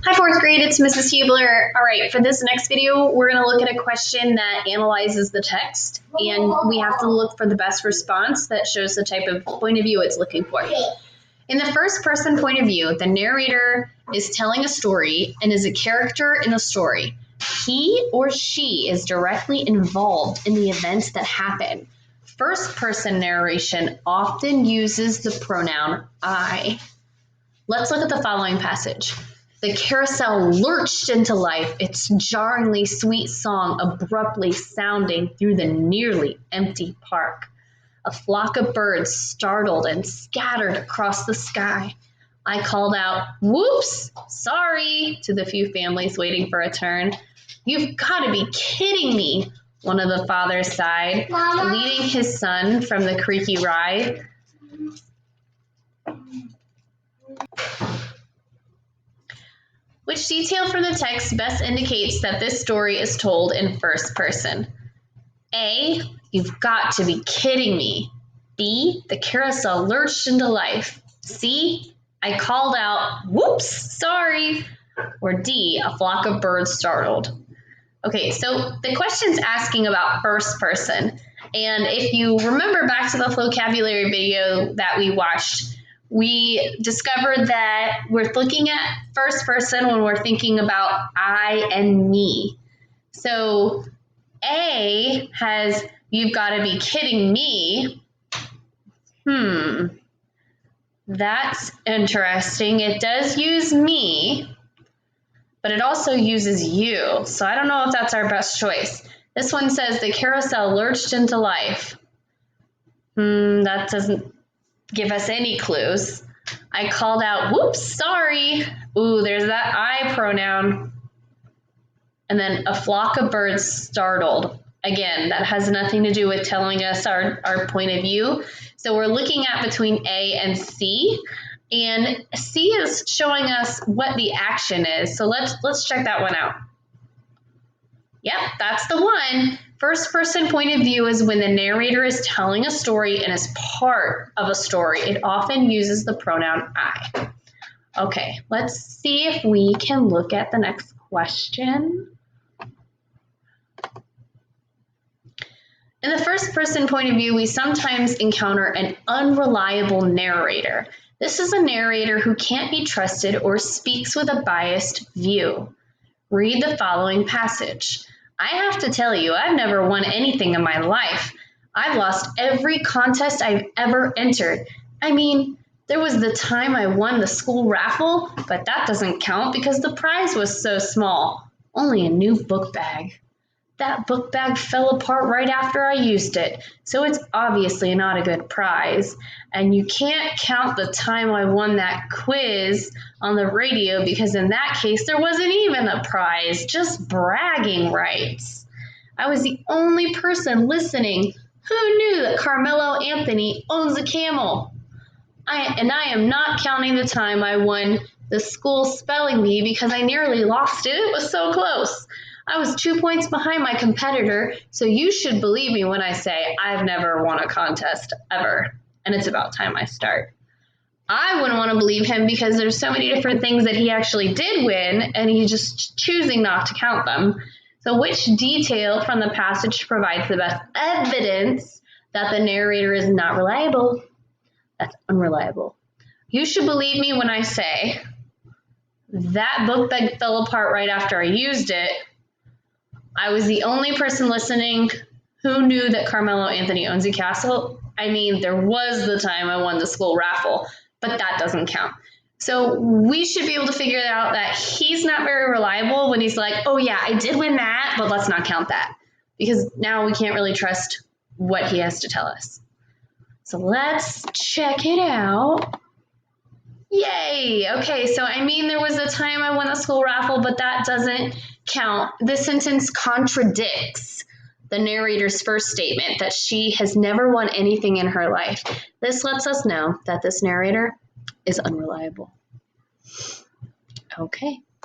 Hi, fourth grade, it's Mrs. Hubler. All right, for this next video, we're going to look at a question that analyzes the text, and we have to look for the best response that shows the type of point of view it's looking for. In the first person point of view, the narrator is telling a story and is a character in the story. He or she is directly involved in the events that happen. First person narration often uses the pronoun I. Let's look at the following passage. The carousel lurched into life, its jarringly sweet song abruptly sounding through the nearly empty park. A flock of birds startled and scattered across the sky. I called out, "Whoops, sorry," to the few families waiting for a turn. "You've got to be kidding me," one of the fathers sighed, Mama, leading his son from the creaky ride. Which detail from the text best indicates that this story is told in first person? A, you've got to be kidding me. B, the carousel lurched into life. C, I called out, "Whoops, sorry." Or D, a flock of birds startled. Okay, so the question's asking about first person. And if you remember back to the vocabulary video that we watched, we discovered that we're looking at first person when we're thinking about I and me. So A has, "You've got to be kidding me." That's interesting. It does use me, but it also uses you. So I don't know if that's our best choice. This one says the carousel lurched into life. That doesn't give us any clues. I called out, "Whoops, sorry." Ooh, there's that I pronoun. And then a flock of birds startled. Again, that has nothing to do with telling us our point of view. So we're looking at between A and C. And C is showing us what the action is. So let's check that one out. Yep, that's the one. First person point of view is when the narrator is telling a story and is part of a story. It often uses the pronoun I. Okay, let's see if we can look at the next question. In the first person point of view, we sometimes encounter an unreliable narrator. This is a narrator who can't be trusted or speaks with a biased view. Read the following passage. "I have to tell you, I've never won anything in my life. I've lost every contest I've ever entered. I mean, there was the time I won the school raffle, but that doesn't count because the prize was so small. Only a new book bag. That book bag fell apart right after I used it, so it's obviously not a good prize. And you can't count the time I won that quiz on the radio because in that case there wasn't even a prize, just bragging rights. I was the only person listening who knew that Carmelo Anthony owns a camel. I am not counting the time I won the school spelling bee because I nearly lost it. It was so close. I was 2 points behind my competitor, so you should believe me when I say I've never won a contest ever, and it's about time I start." I wouldn't want to believe him because there's so many different things that he actually did win, and he's just choosing not to count them. So which detail from the passage provides the best evidence that the narrator is not reliable? That's unreliable. You should believe me when I say that book bag fell apart right after I used it. I was the only person listening who knew that Carmelo Anthony owns a castle. I mean, there was the time I won the school raffle, but that doesn't count. So we should be able to figure out that he's not very reliable when he's like, "Oh yeah, I did win that, but let's not count that." Because now we can't really trust what he has to tell us. So let's check it out. Yay! Okay, so I mean there was a time I won the school raffle, but that doesn't count. This sentence contradicts the narrator's first statement that she has never won anything in her life. This lets us know that this narrator is unreliable. Okay.